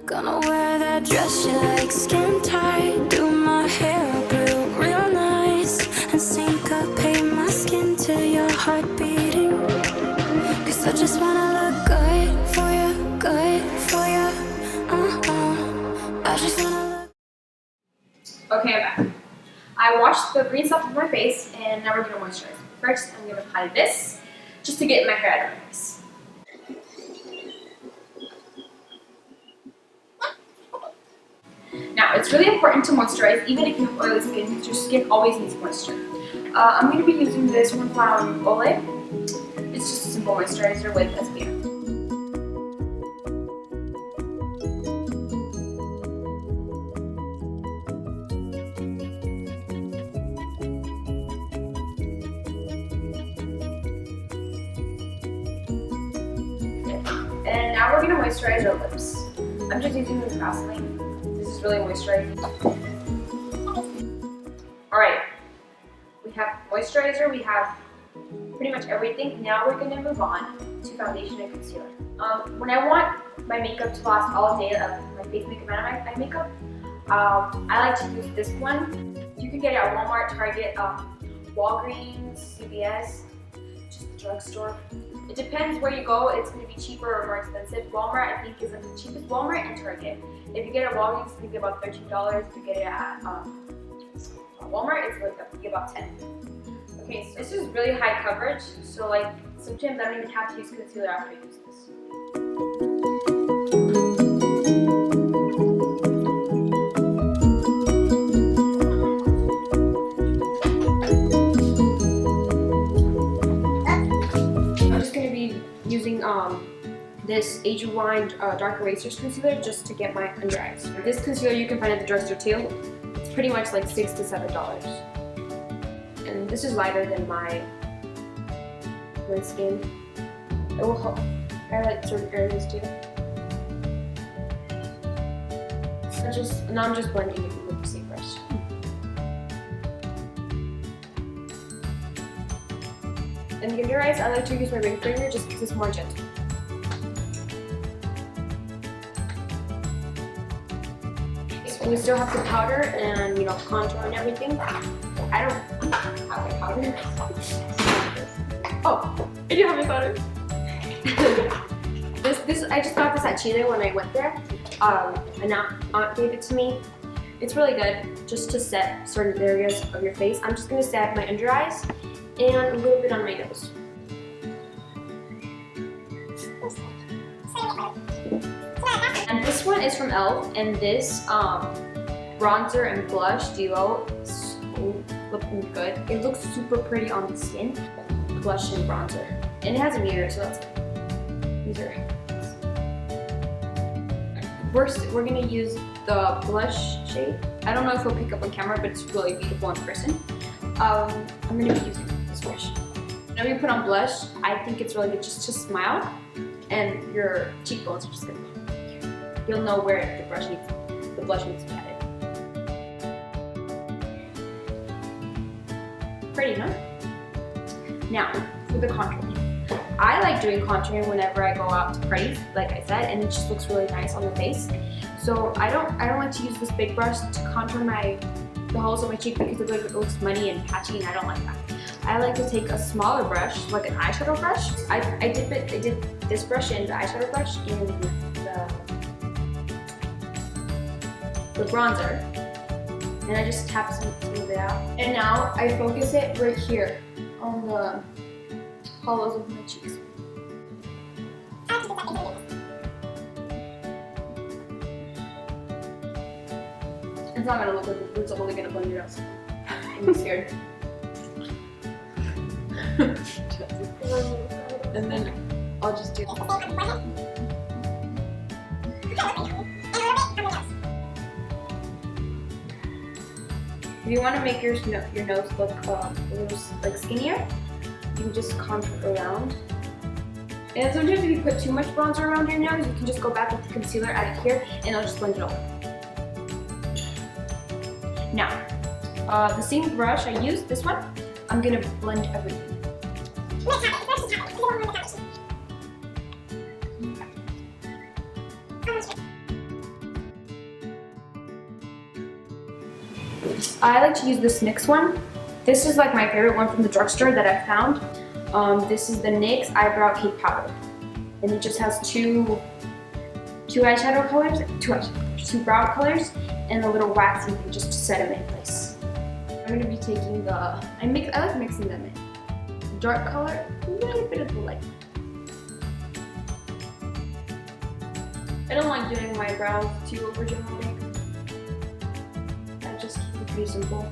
Gonna wear that dress you like, skin tight. Do my hair up real nice. And syncopate my skin to your heart beating. Cause I just wanna look good for you, good for you. I just wanna look. Okay, I'm back. I washed the green stuff off my face and now we're gonna moisturize. First, I'm gonna apply this just to get my hair out of my face. Now, it's really important to moisturize even if you have oily skin because your skin always needs moisture. I'm going to be using this one from Gulie. It's just a simple moisturizer with SPF. And now we're going to moisturize our lips. I'm just using this Vaseline. This is really moisturizing. Alright, we have moisturizer, we have pretty much everything. Now we're going to move on to foundation and concealer. When I want my makeup to last all day, my face makeup and my eye makeup, I like to use this one. You can get it at Walmart, Target, Walgreens, CVS, just the drugstore. It depends where you go, it's going to be cheaper or more expensive. Walmart, I think, is like the cheapest. Walmart and Target. If you get it at Walgreens, it's going to be about $13. If you get it at Walmart, it's going to be about $10. Okay, so this is really high coverage, so like sometimes I don't even have to use concealer after I use this. Using this Age Rewind Dark Erasers concealer just to get my under eyes. This concealer you can find at the drugstore too. It's pretty much like $6 to $7. And this is lighter than my skin. It will help highlight certain areas too. Now I'm just blending it with the same brush. And the under eyes, I like to use my ring finger just because it's more gentle. So we still have the powder and contour and everything. I don't have my powder. Oh, I do have my powder. this I just got this at Chile when I went there. An aunt gave it to me. It's really good just to set certain areas of your face. I'm just gonna set my under eyes and a little bit on my nose. And this one is from e.l.f. and this bronzer and blush duo is so looking good. It looks super pretty on the skin. Blush and bronzer. And it has a mirror, so that's good. These are we're gonna use the blush shade. I don't know if it'll pick up on camera, but it's really beautiful in person. I'm gonna be using this brush. Whenever you put on blush, I think it's really good just to smile and your cheekbones are just gonna, you'll know where the blush needs to be added. Pretty, huh? Now, for the contouring. I like doing contouring whenever I go out to parties, like I said, and it just looks really nice on the face. So I don't like to use this big brush to contour the holes of my cheek because it looks muddy and patchy, and I don't like that. I like to take a smaller brush, like an eyeshadow brush. I dip this brush in the eyeshadow brush in the bronzer, and I just tap some of it out. And now I focus it right here on the hollows of my cheeks. It's not gonna look like it's only gonna blend it out. I'm scared. And then I'll just do if you want to make your nose look a little like skinnier, you can just contour around. And sometimes if you put too much bronzer around your nose, you can just go back with the concealer, add it here, and I'll just blend it over. Now, the same brush I used, this one, I'm gonna blend everything. I like to use this NYX one. This is like my favorite one from the drugstore that I found. This is the NYX Eyebrow Cake Powder. And it just has two eyeshadow colors, two brow colors, and a little waxing thing just to set them in place. I'm gonna be taking I like mixing them in. Dark color, a little bit of the light. I don't like doing my brows too over dramatic. I just keep it pretty simple.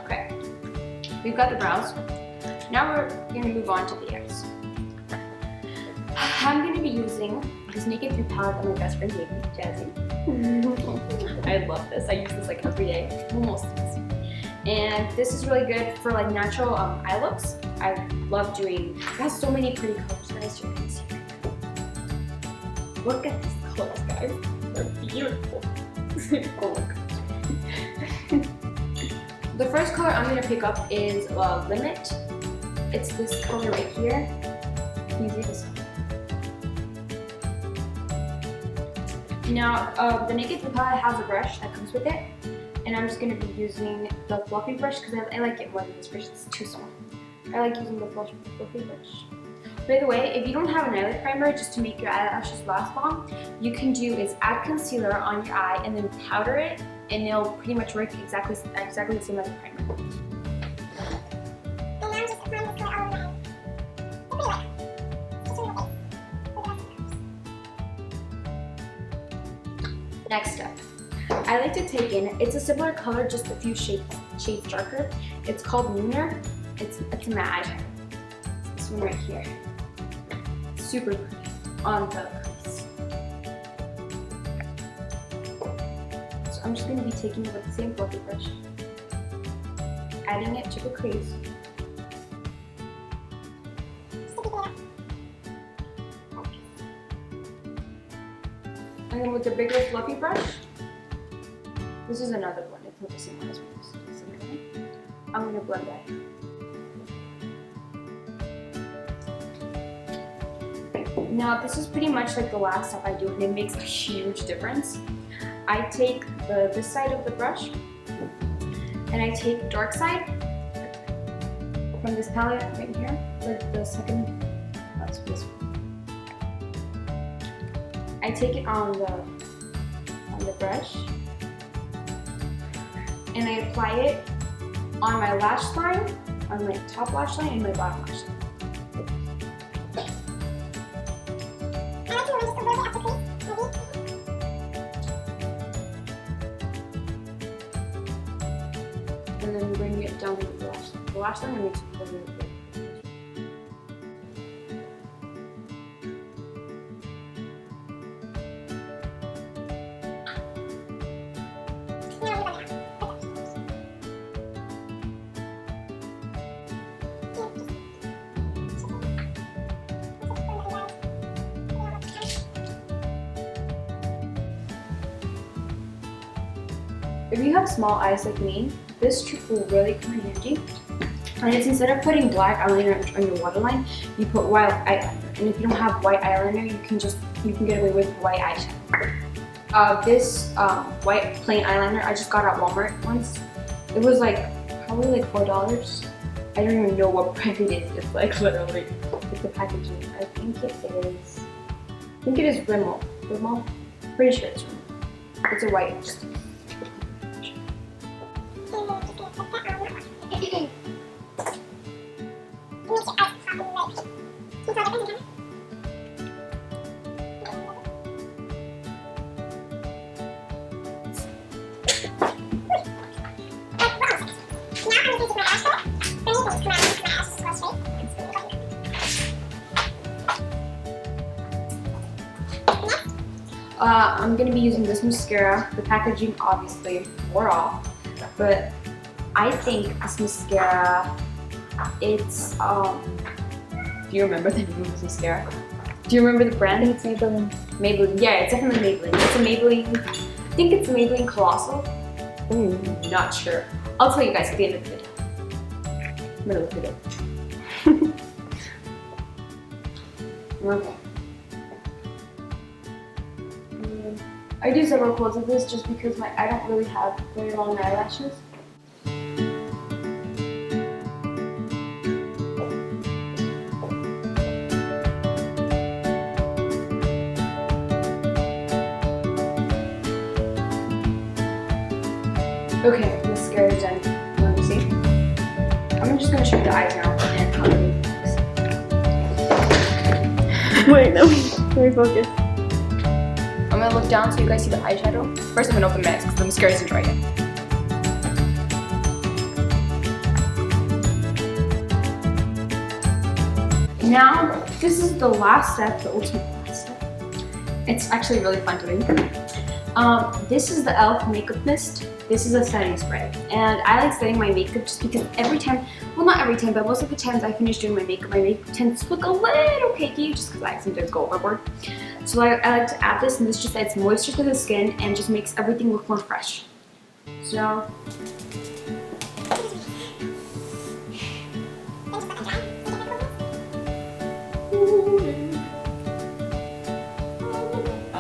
Okay, we've got the brows. Now we're gonna move on to the eyes. I'm gonna be using this Naked 3 palette that my best friend gave me, Jazzy. I love this. I use this like every day, almost. And this is really good for like natural eye looks. I love doing. It has so many pretty colors, guys. You can see. Look at these colors, guys. They're beautiful. Oh my gosh. The first color I'm gonna pick up is Limit. It's this color right here. Can you see this? Now, the Naked 3 palette has a brush that comes with it, and I'm just going to be using the fluffy brush because I like it more than this brush. It's too small. I like using the fluffy brush. By the way, if you don't have an eyelid primer just to make your eyelashes last long, you can do is add concealer on your eye and then powder it, and it'll pretty much work exactly the same as a primer. Next up, I like to take in, it's a similar color, just a few shades darker. It's called Lunar. It's a matte eyeshadow. This one right here. Super pretty on the crease. So I'm just going to be taking it with the same fluffy brush, adding it to the crease. And then with the bigger fluffy brush, this is another one, it's not the same one as this. I'm going to blend that. Now this is pretty much like the last step I do, and it makes a huge difference. I take this side of the brush, and I take dark side from this palette right here, like the second, that's this one. I take it on the brush, and I apply it on my lash line, on my top lash line, and my bottom lash line. And then bring it down with the lash line. The lash line makes it really good. If you have small eyes like me, this trick will really come in handy. And it's instead of putting black eyeliner on your waterline, you put white eyeliner. And if you don't have white eyeliner, you can get away with white eyeshadow. This white plain eyeliner I just got at Walmart once. It was probably like $4. I don't even know what brand it is. It's like literally, it's the packaging. I think it is Rimmel. Rimmel? Pretty sure it's Rimmel. It's a white. I'm going to be using this mascara. The packaging obviously wore off, but I think this mascara, it's, do you remember the name of this mascara? Do you remember the brand? It's Maybelline. Maybelline, yeah, it's definitely Maybelline. It's a Maybelline, I think it's Maybelline Colossal. Not sure. I'll tell you guys at the end of the video. I'm gonna look at it. Okay. I do several quotes of this just because I don't really have very long eyelashes. Okay, mascara is done. Let me see. I'm just gonna show you the eyes now and how it looks. Wait, no. Let me focus. I'm gonna look down so you guys see the eyeshadow. First, I'm gonna open my eyes because the mascara isn't dry yet. Now, this is the last step, the ultimate last step. It's actually really fun to do. This is the e.l.f. makeup mist. This is a setting spray, and I like setting my makeup just because every time, well not every time, but most of the times I finish doing my makeup tends to look a little cakey just because I sometimes go overboard. So I like to add this, and this just adds moisture to the skin and just makes everything look more fresh. So.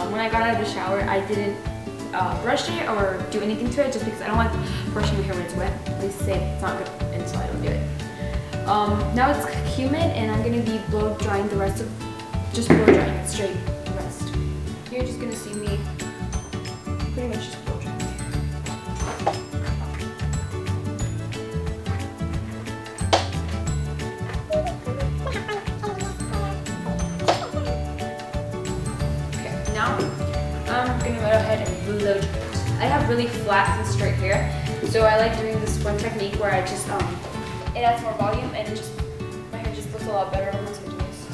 When I got out of the shower, I didn't brush it or do anything to it just because I don't like brushing my hair when it's wet. They say it's not good, and so I don't do it. Now it's humid, and I'm gonna be blow drying the rest of, just blow drying it straight the rest. You're just gonna see me pretty much just blow drying my hair. Okay, now I'm gonna go ahead and blow dry it. I have really flat and straight hair, so I like doing this one technique where I just it adds more volume and it just my hair just looks a lot better once I do this.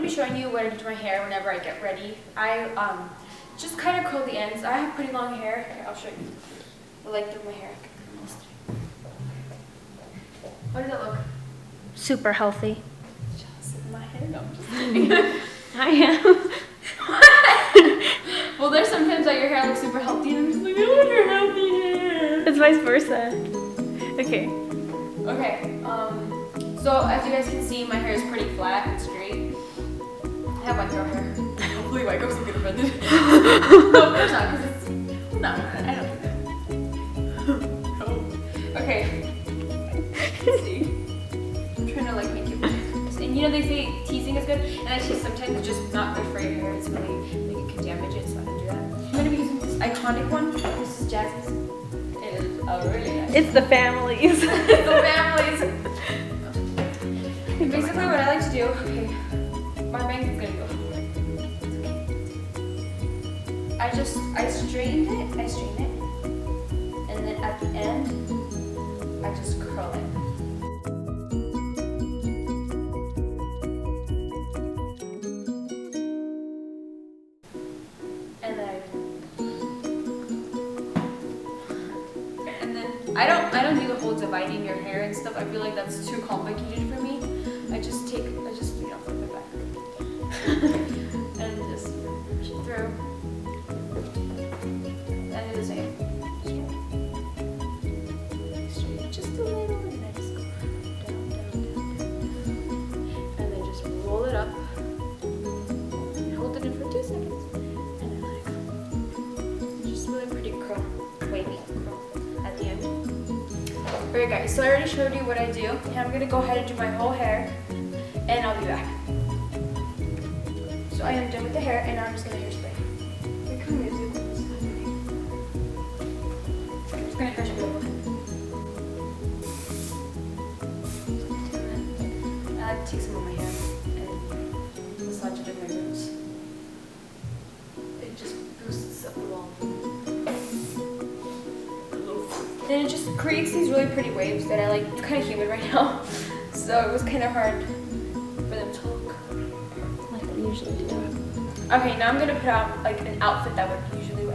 Showing you what I do to my hair whenever I get ready. I just kind of curl the ends. I have pretty long hair. Here, I'll show you the length of my hair. How does that look? Super healthy. Just my hair. No, I'm just kidding. I am. Well, there's sometimes that your hair looks super healthy, and I'm just like, I want your healthy hair. It's vice versa. Okay. Okay. So as you guys can see, my hair is pretty flat and straight. I have white girl hair. Hopefully white girls don't get offended. No, of course not, because it's... No, I don't do that. No. Okay. Let's see. I'm trying to like make it... And you know they say teasing is good, and actually sometimes it's just not good for your hair. It's really... like it can damage it, so I'm gonna do that. I'm gonna be using this iconic one. This is Jazzy's. It is really nice. It's the families. The families. And basically what I like to do... Okay. My bangs is gonna go. I strain it, and then at the end, I just curl it. And then I don't do the whole dividing your hair and stuff. I feel like that's too complicated for me. I just flip it back. And just push it through. And do the same. Straight just a little, and I just go down. And then just roll it up. And hold it in for 2 seconds. And then like, just really pretty curl, wavy curl at the end. Alright guys, so I already showed you what I do. And I'm gonna go ahead and do my whole hair. And I'll be back. So I am done with the hair, and now I'm just gonna hairspray. I'm just gonna hairspray over. I like to take some of my hair and massage it in my roots. It just boosts up the wall. then it just creates these really pretty waves that I like. It's kind of humid right now, so it was kind of hard for them to look like they usually do. Okay, now I'm gonna put out like an outfit that would usually